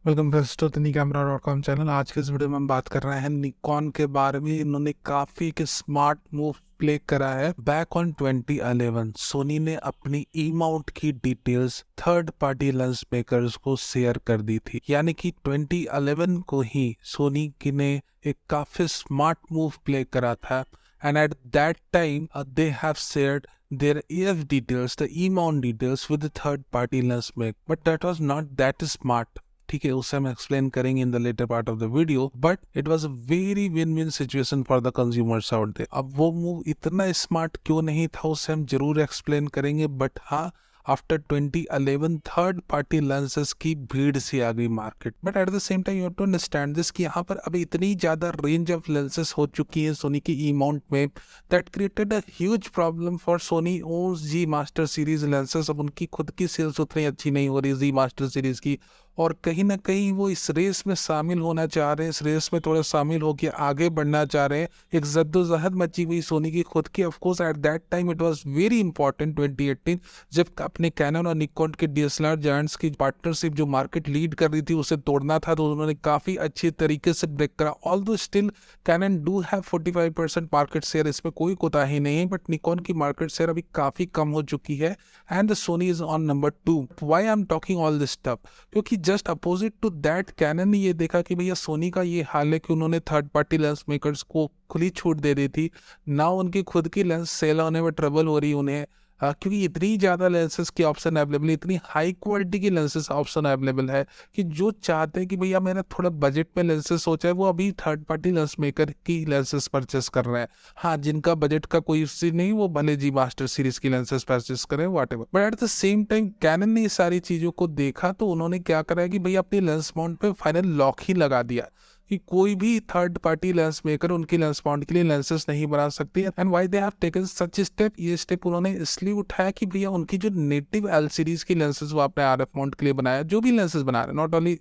Welcome to तनी camera dot com channel. आज के इस वीडियो में हम बात कर रहे हैं निकॉन के बारे में। इन्होंने काफी एक स्मार्ट मूव प्ले करा है। बैक ऑन 2011 सोनी ने अपनी ई माउंट की details third party lens makers को शेयर कर दी थी, यानी कि 2011 को ही सोनी की ने एक काफी स्मार्ट मूव प्ले करा था। And at that time they have shared their EF details, the E-mount details with the third party lens make, but that was not that smart। ठीक है, उसे हम एक्सप्लेन करेंगे in the latter part of the video, but it was a very win win situation for the consumers out there. अब वो move इतना smart क्यों नहीं था उसे हम जरूर एक्सप्लेन करेंगे, बट हाँ, आफ्टर 2011 थर्ड पार्टी लेंसेज की भीड़ सी आ गई market. But at the same time you have to understand this कि यहाँ पर अभी इतनी ज्यादा रेंज ऑफ लेंसेज हो चुकी है सोनी की ई माउंट में, that created a huge problem for Sony owns G master series lenses. अब उनकी खुद की सेल्स उतनी अच्छी नहीं हो रही जी मास्टर सीरीज की, और कहीं ना कहीं वो इस रेस में शामिल होना चाह रहे हैं, इस रेस में थोड़ा शामिल होकर आगे बढ़ना चाह रहे हैं। एक जद्दोजहद मची हुई सोनी की खुद की। Of course at that time it was very important 2018, जब अपने कैनन और निकॉन के डीएसएलआर जायंट्स की पार्टनरशिप जो मार्केट लीड कर रही थी उसे तोड़ना था, तो उन्होंने काफी अच्छी तरीके से ब्रेक करा। Although still Canon do have 45% market share, इसमें कोई कोताही नहीं है, बट निकॉन की मार्केट शेयर अभी काफी कम हो चुकी है and the Sony is on number 2। Why I am talking all this stuff, क्योंकि just opposite to that Canon ने ये देखा कि भैया सोनी का ये हाल है कि उन्होंने थर्ड पार्टी लेंस मेकर्स को खुली छूट दे दी थी। ना उनकी खुद की लेंस सेल होने में ट्रबल हो रही उन्हें, क्योंकि इतनी ज़्यादा लेंसेज की ऑप्शन अवेलेबल है, इतनी हाई क्वालिटी की लेंसेज ऑप्शन अवेलेबल है कि जो चाहते हैं कि भैया मेरा थोड़ा बजट में लेंसेज सोचा है वो अभी थर्ड पार्टी लेंस मेकर की लेंसेज परचेस कर रहे हैं। हाँ, जिनका बजट का कोई इश्यू नहीं वो भले जी मास्टर सीरीज की लेंसेज परचेस करें whatever. But at the same time Canon ने ये सारी चीज़ों को देखा तो उन्होंने क्या करा है कि भैया अपनी लेंस माउंट पे फाइनल लॉक ही लगा दिया कि कोई भी थर्ड पार्टी लेंस मेकर उनकी लेंस माउंट के लिए लेंसेस नहीं बना सकती। And why they have taken such step, ये स्टेप उन्होंने इसलिए उठाया कि भैया उनकी जो नेटिव एल सीरीज की लेंसेज वो आपने आरएफ माउंट के लिए बनाया, जो भी लेंसेज बना रहे हैं, not only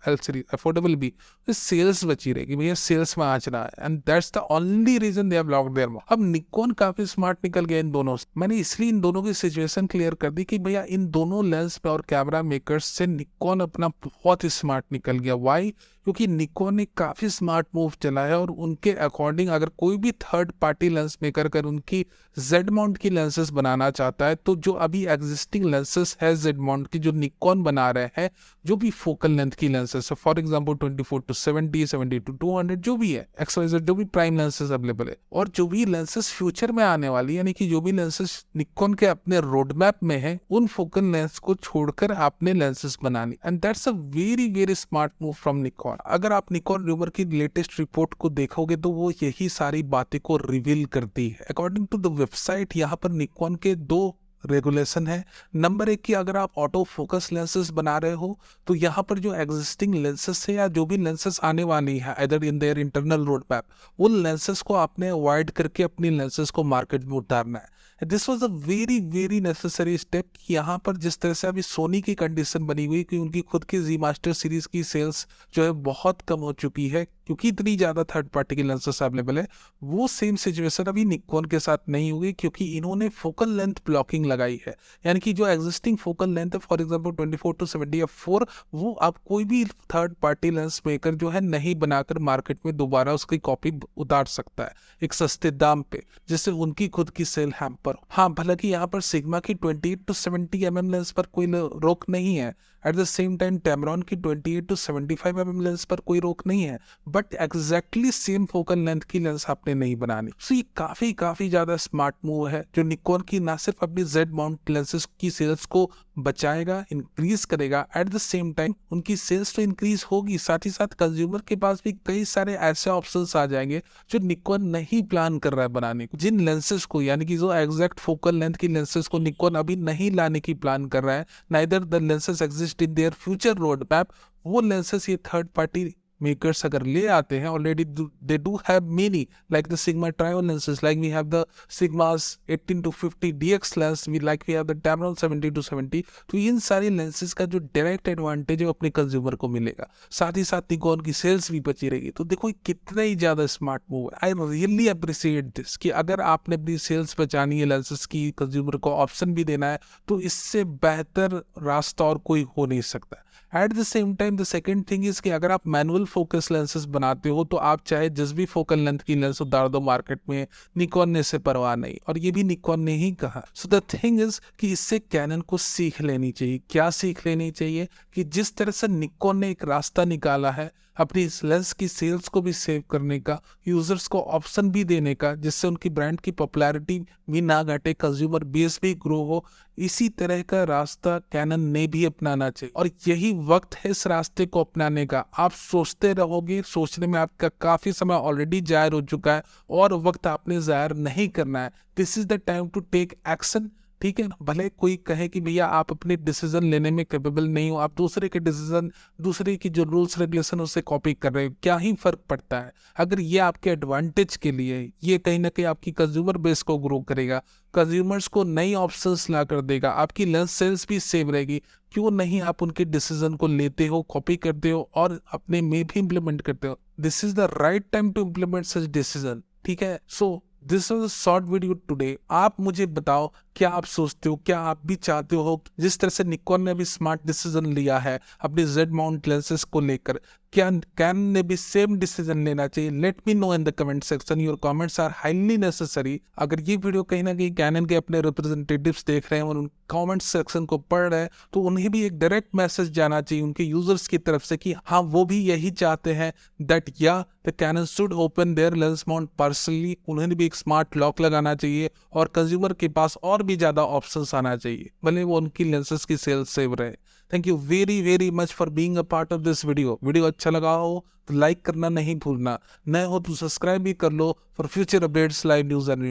L series, affordable भी, तो सेल्स बची रहेगी भैया, सेल्स में आँच रहा है। And that's the only reason they have locked their mount. अब निकॉन काफी स्मार्ट निकल गया इन दोनों से। मैंने इसलिए इन दोनों की सिचुएशन क्लियर कर दी कि भैया इन दोनों लेंस पे और कैमरा मेकर्स से निकॉन अपना बहुत स्मार्ट निकल गया। वाई? क्योंकि निकॉन ने काफी स्मार्ट मूव चला है और उनके अकॉर्डिंग अगर कोई भी थर्ड पार्टी लेंस मेकर कर उनकी जेड माउंट की लेंसेस बनाना चाहता है, तो जो अभी एग्जिस्टिंग लेंसेस है जेड माउंट की जो निकॉन बना रहे हैं, जो भी फोकल लेंथ की लेंसेस है, फॉर एग्जांपल 24-70, 70-200, जो भी है XYZ, जो भी प्राइम लेंसेस अवेलेबल है, और जो भी लेंसेस फ्यूचर में आने वाली, यानी कि जो भी लेंसेस निकॉन के अपने रोड मैप में है, उन फोकल लेंस को छोड़कर आपने लेंसेस बनानी। And that's a very very smart move from Nikon. अगर आप निकॉन रूमर की लेटेस्ट रिपोर्ट को देखोगे तो वो यही सारी बातें को रिवील करती है। अकॉर्डिंग टू द वेबसाइट, यहाँ पर निकॉन के 2 रेगुलेशन है। नंबर 1 की अगर आप ऑटो फोकस लेंसेस बना रहे हो तो यहाँ पर जो एग्जिस्टिंग लेंसेस है या जो भी लेंसेस आने वाली है इधर in their internal road map, उन लेंसेस को आपने अवॉइड करके अपनी लेंसेस को मार्केट में उतारना है। This was a very very necessary step कि यहाँ पर जिस तरह से अभी सोनी की कंडीशन बनी हुई कि उनकी खुद की जी मास्टर सीरीज की सेल्स जो है बहुत कम हो चुकी है क्योंकि इतनी ज्यादा थर्ड पार्टी के लेंसेस अवेलेबल है, वो सेम सिचुएशन अभी निकॉन के साथ नहीं हुई क्योंकि इन्होंने फोकल लेंथ ब्लॉकिंग लगाई है। यानी कि जो एग्जिस्टिंग फोकल लेंथ है, फॉर एग्जांपल 24-70 f4, वो आप कोई भी थर्ड पार्टी लेंस मेकर जो है नहीं बनाकर मार्केट में दोबारा उसकी कॉपी उतार सकता है एक सस्ते दाम पे, जिससे उनकी खुद की सेल हैम्पर। हाँ, भले कि यहाँ पर सिग्मा की 28-70 mm लेंस पर कोई रोक नहीं है, eight the same time Tamron की 28-75 mm लेंस पर कोई रोक नहीं है, but exactly same focal length की लेंस आपने नहीं बनानी। सो ये काफी काफी ज्यादा स्मार्ट मूव है जो निकॉन की ना सिर्फ अपनी जेड माउंट लेंसेज की सेल्स को बचाएगा, इंक्रीज करेगा, एट द सेम टाइम उनकी सेल्स तो इंक्रीज होगी, साथ ही साथ कंज्यूमर के पास भी कई सारे ऐसे ऑप्शंस आ जाएंगे जो निकॉन नहीं प्लान कर रहा है बनाने को। जिन लेंसेज को, यानी कि जो एग्जैक्ट फोकल लेंथ की लेंसेज को निकॉन अभी नहीं लाने की प्लान कर रहा है, neither the lenses exist in their future road map, वो लेंसेज ये थर्ड पार्टी मेकर्स अगर ले आते हैं already, they do have many like the Sigma Tamron lenses, like we have the Sigmas 18 to 50 DX lens, we like we have the Tamron 70 to 70। तो इन सारी lenses का जो डायरेक्ट एडवांटेज है वो अपने कंज्यूमर को मिलेगा, साथ ही साथ निकॉन की सेल्स भी बची रहेगी। तो देखो ये कितना ही ज्यादा स्मार्ट मूव है। आई रियली अप्रिशिएट दिस कि अगर आपने अपनी सेल्स बचानी है, लेंसेज की कंज्यूमर को ऑप्शन भी देना है, तो इससे बेहतर रास्ता और कोई हो नहीं सकता। Eight the same time the second thing is कि अगर आप मैनुअल फोकस लेंसेज बनाते हो तो आप चाहे जिस भी फोकल लेंथ की लेंस उतार दो मार्केट में, निकॉन ने इसे परवाह नहीं, और ये भी निकॉन ने ही कहा। सो द थिंग इज कि इससे कैनन को सीख लेनी चाहिए। क्या सीख लेनी चाहिए? कि जिस तरह से निकॉन ने एक रास्ता निकाला है अपनी इस लेंस की सेल्स को भी सेव करने का, यूजर्स को ऑप्शन भी देने का, जिससे उनकी ब्रांड की पॉपुलैरिटी भी ना घटे, कंज्यूमर बेस भी ग्रो हो, इसी तरह का रास्ता कैनन ने भी अपनाना चाहिए। और यही वक्त है इस रास्ते को अपनाने का। आप सोचते रहोगे, सोचने में आपका काफी समय ऑलरेडी जायर हो चुका है और वक्त आपने जायर नहीं करना है। This is the time to take action. ठीक है ना? भले कोई कहे कि भैया आप अपने डिसीजन लेने में कैपेबल नहीं हो, आप दूसरे के डिसीजन, दूसरे की जो रूल्स रेगुलेशन उसे कॉपी कर रहे हो, क्या ही फर्क पड़ता है? अगर ये आपके एडवांटेज के लिए है, ये कहीं ना कहीं आपकी कंज्यूमर बेस को ग्रो करेगा, कंज्यूमर्स को नई ऑप्शंस ला कर देगा, आपकी लेंस सेल्स भी सेव रहेगी, क्यों नहीं आप उनके डिसीजन को लेते हो, कॉपी करते हो और अपने में भी इम्प्लीमेंट करते हो? This is the right time to implement such decision. ठीक है? So this was a short video today. आप मुझे बताओ क्या आप सोचते हो, क्या आप भी चाहते हो जिस तरह से निकॉन ने भी स्मार्ट डिसीजन लिया है अपने जेड माउंट लेंसेज को लेकर, क्या कैनन ने भी सेम डिसीजन लेना चाहिए? Let me know in the comment section. Your comments are highly necessary. अगर ये वीडियो कहीं ना कहीं कैनन के अपने रिप्रेजेंटेटिव्स देख रहे हैं और उन कमेंट सेक्शन को पढ़ रहे हैं, तो उन्हें भी एक डायरेक्ट मैसेज जाना चाहिए उनके यूजर्स की तरफ से कि हाँ वो भी यही चाहते हैं दैट या the Canon should open their lens mount personally. उन्हें भी एक स्मार्ट लॉक लगाना चाहिए और कंज्यूमर के पास और भी ज्यादा ऑप्शंस आना चाहिए, भले वो उनकी लेंसेज की सेल्स सेव रहे। Thank you very very much for being a part of this video. Video अच्छा लगा हो तो लाइक करना नहीं भूलना, नए हो तो सब्सक्राइब भी कर लो for future updates, live news and